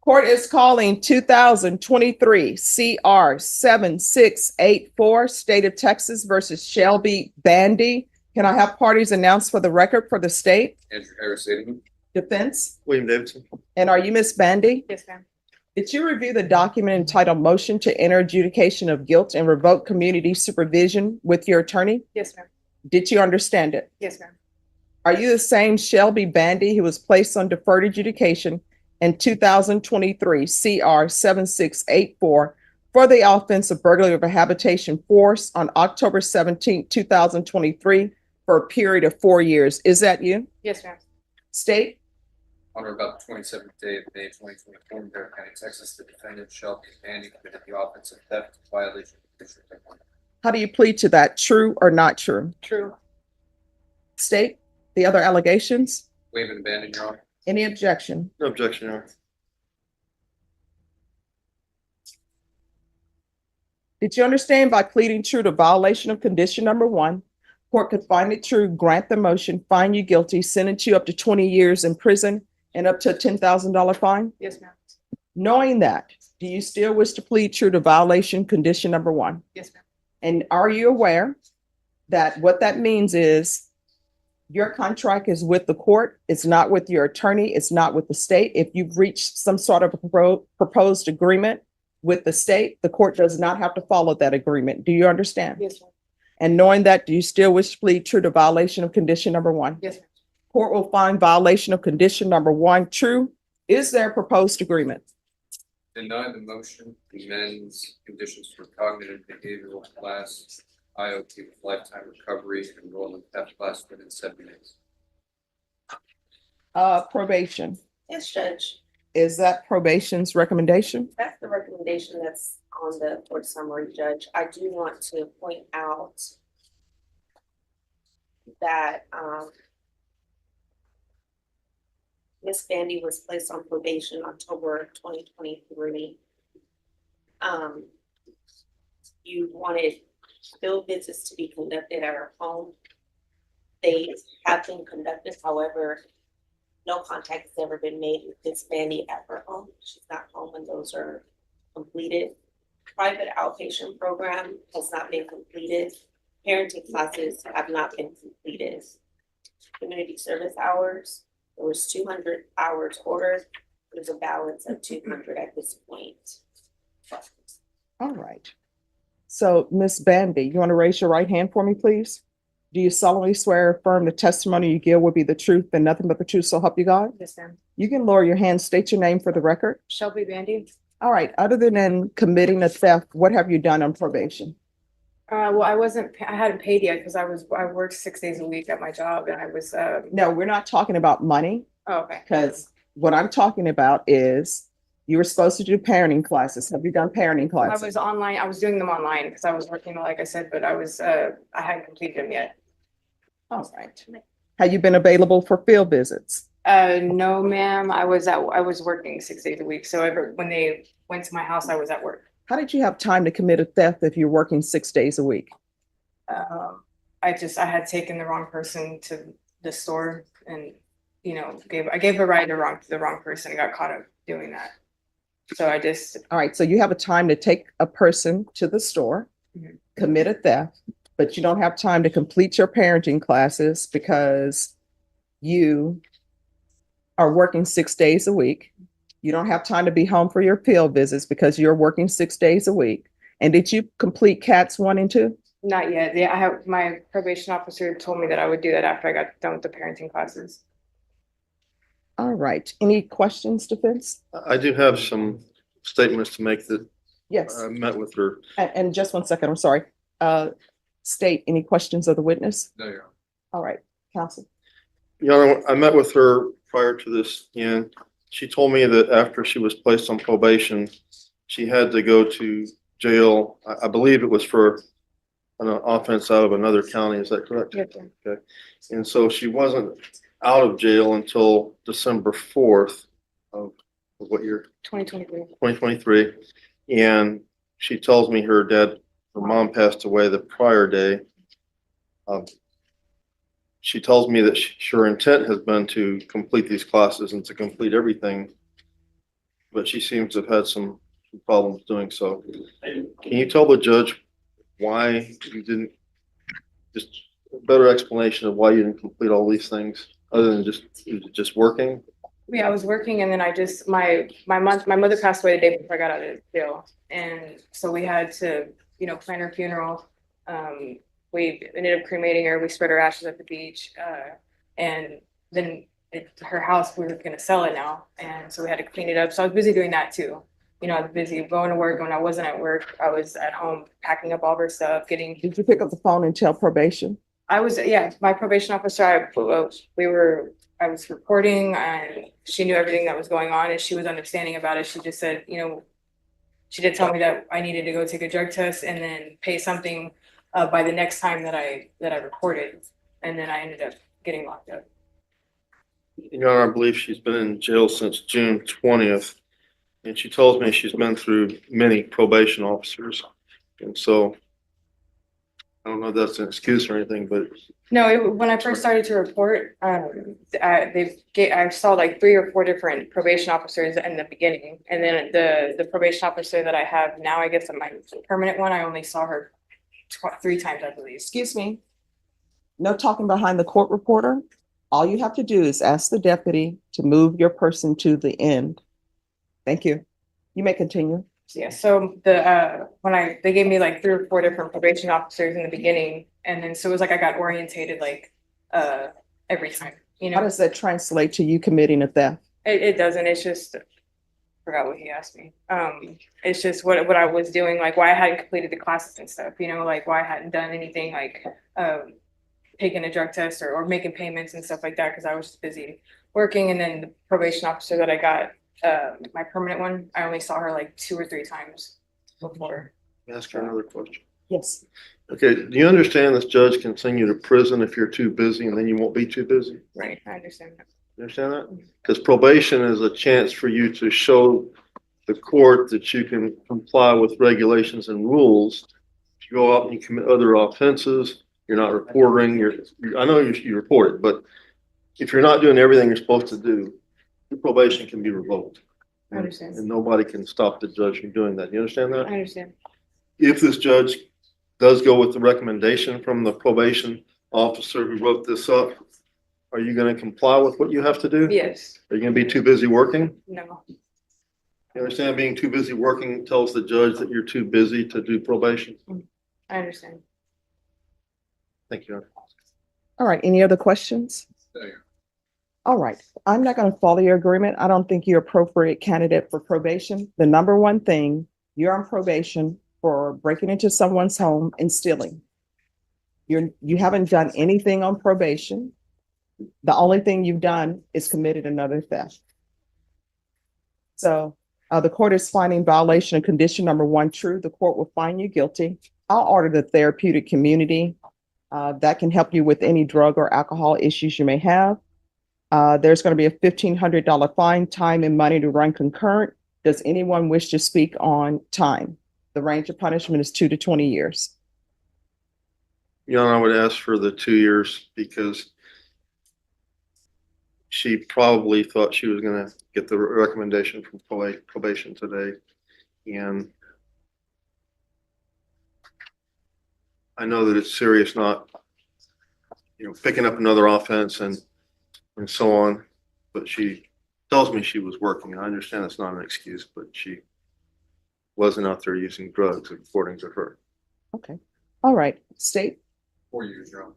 Court is calling 2023 CR 7684, State of Texas versus Shelby Bandy. Can I have parties announced for the record for the state? Andrew Harris, Aiden. Defense? William Davidson. And are you Miss Bandy? Yes, ma'am. Did you review the document entitled Motion to Enter Adjudication of Guilt and Revoke Community Supervision with your attorney? Yes, ma'am. Did you understand it? Yes, ma'am. Are you the same Shelby Bandy who was placed on deferred adjudication in 2023 CR 7684 for the offense of burglary of a habitation force on October 17, 2023 for a period of 4 years? Is that you? Yes, ma'am. State? On or about the 27th day of May 2024 in Bear County, Texas, the defendant Shelby Bandy committed the offense of theft, violation of district. How do you plead to that? True or not true? True. State? The other allegations? Waive and abandon, Your Honor. Any objection? No objection, Your Honor. Did you understand by pleading true to violation of condition number 1, court could find it true, grant the motion, find you guilty, sentence you up to 20 years in prison and up to a $10,000 fine? Yes, ma'am. Knowing that, do you still wish to plead true to violation condition number 1? Yes, ma'am. And are you aware that what that means is your contract is with the court, it's not with your attorney, it's not with the state. If you've reached some sort of a proposed agreement with the state, the court does not have to follow that agreement. Do you understand? Yes, ma'am. And knowing that, do you still wish to plead true to violation of condition number 1? Yes, ma'am. Court will find violation of condition number 1 true. Is there a proposed agreement? Deny the motion, amends conditions for cognitive behavioral class, IOP with lifetime recovery, enroll in theft class within 7 days. Probation. Yes, Judge. Is that probation's recommendation? That's the recommendation that's on the court summary, Judge. I do want to point out that Ms. Bandy was placed on probation October 2023. You wanted field visits to be conducted at her home. They have been conducted, however, no contact has ever been made with Ms. Bandy at her home. She's not home when those are completed. Private outpatient program has not been completed. Parenting classes have not been completed. Community service hours, there was 200 hours ordered. There's a balance of 200 at this point. All right. So, Ms. Bandy, you want to raise your right hand for me, please? Do you solemnly swear or affirm the testimony you give will be the truth and nothing but the truth, so help you God? Yes, ma'am. You can lower your hand, state your name for the record. Shelby Bandy. All right. Other than committing a theft, what have you done on probation? Well, I hadn't paid yet because I worked 6 days a week at my job and I was, No, we're not talking about money, oh, okay. because what I'm talking about is you were supposed to do parenting classes. Have you done parenting I classes? was online, I was doing them online because I was working, like I said, but I hadn't completed them yet. All right. Have you been available for field visits? No, ma'am, I was working 6 days a week. So when they went to my house, I was at work. How did you have time to commit a theft if you're working 6 days a week? I had taken the wrong person to the store and, I gave a ride to the wrong person and got caught up doing that. So I just. All right. So you have a time to take a person to the store, commit a theft, but you don't have time to complete your parenting classes because you are working 6 days a week. You don't have time to be home for your field visits because you're working 6 days a week. And did you complete CATs 1 and 2? Not yet. Yeah, my probation officer told me that I would do that after I got done with the parenting classes. All right. Any questions, defense? I do have some statements to make that Yes. I met with her. And just 1 second, I'm sorry. State, any questions of the witness? No, Your Honor. All right, counsel. Your Honor, I met with her prior to this, and she told me that after she was placed on probation, she had to go to jail. I believe it was for an offense out of another county. Is that correct? Yes, sir. Okay. And so she wasn't out of jail until December 4th of what year? 2023. 2023. And she tells me her mom passed away the prior day. She tells me that her intent has been to complete these classes and to complete everything but she seems to have had some problems doing so. Can you tell the judge why you didn't, just a better explanation of why you didn't complete all these things other than just working? Yeah, I was working and then I just, my mother passed away the day before I got out of jail. And so we had to, plan her funeral. We ended up cremating her. We spread her ashes at the beach. And then her house, we were gonna sell it now. And so we had to clean it up. So I was busy doing that too. I was busy going to work. When I wasn't at work, I was at home packing up all of her stuff, getting. Did you pick up the phone and tell probation? I was, my probation officer, I was reporting and she knew everything that was going on and she was understanding about it. She just said, she did tell me that I needed to go take a drug test and then pay something by the next time that I reported. And then I ended up getting locked up. Your Honor, I believe she's been in jail since June 20th. And she tells me she's been through many probation officers. And so I don't know if that's an excuse or anything, but. No, when I first started to report, I saw like 3 or 4 different probation officers in the beginning. And then the probation officer that I have now, I guess my permanent one, I only saw her 3 times, I believe. Excuse me. No talking behind the court reporter. All you have to do is ask the deputy to move your person to the end. Thank you. You may continue. Yeah, so they gave me like 3 or 4 different probation officers in the beginning, and then so it was like I got orientated like every time. How does that translate to you committing a theft? It doesn't. It's just, I forgot what he asked me. It's just what I was doing, like why I hadn't completed the classes and stuff. Like why I hadn't done anything like taking a drug test or making payments and stuff like that because I was just busy working. And then the probation officer that I got. My permanent one, I only saw her like 2 or 3 times before. Ask her another question. Yes. Okay, do you understand this judge can send you to prison if you're too busy and then you won't be too busy? Right, I understand that. You understand that? Because probation is a chance for you to show the court that you can comply with regulations and rules. If you go out and you commit other offenses, you're not reporting, I know you report it, but if you're not doing everything you're supposed to do, your probation can be revoked. I understand. And nobody can stop the judge from doing that. You understand that? I understand. If this judge does go with the recommendation from the probation officer who wrote this up, are you going to comply with what you have to do? Yes. Are you going to be too busy working? No. You understand being too busy working tells the judge that you're too busy to do probation? I understand. Thank you. All right. Any other questions? All right. I'm not going to follow your agreement. I don't think you're appropriate candidate for probation. The number one thing, you're on probation for breaking into someone's home and stealing. You haven't done anything on probation. The only thing you've done is committed another theft. So the court is finding violation of condition number 1 true. The court will find you guilty. I'll order the therapeutic community that can help you with any drug or alcohol issues you may have. There's going to be a $1,500 fine, time and money to run concurrent. Does anyone wish to speak on time? The range of punishment is 2 to 20 years. Your Honor, I would ask for the 2 years because she probably thought she was going to get the recommendation from probation today. And I know that it's serious, not, picking up another offense and so on, but she tells me she was working. I understand it's not an excuse, but she wasn't out there using drugs, according to her. Okay. All right. State. 4 years, Your Honor.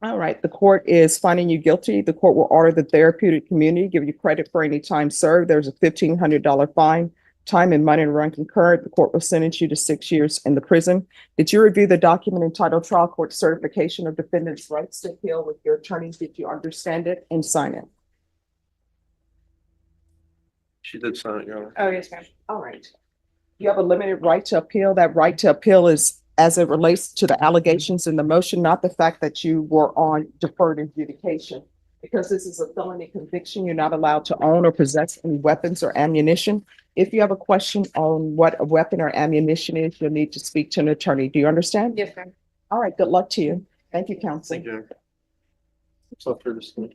All right. The court is finding you guilty. The court will order the therapeutic community, give you credit for any time served. There's a $1,500 fine, time and money to run concurrent. The court will sentence you to 6 years in the prison. Did you review the document entitled Trial Court Certification of Defendant's Rights to Appeal with your attorneys? Did you understand it and sign it? She did sign it, Your Honor. Oh, yes, ma'am. All right. You have a limited right to appeal. That right to appeal is as it relates to the allegations in the motion, not the fact that you were on deferred adjudication. Because this is a felony conviction, you're not allowed to own or possess any weapons or ammunition. If you have a question on what a weapon or ammunition is, you'll need to speak to an attorney. Do you understand? Yes, ma'am. All right. Good luck to you. Thank you, counsel. Thank you. It's up for discussion.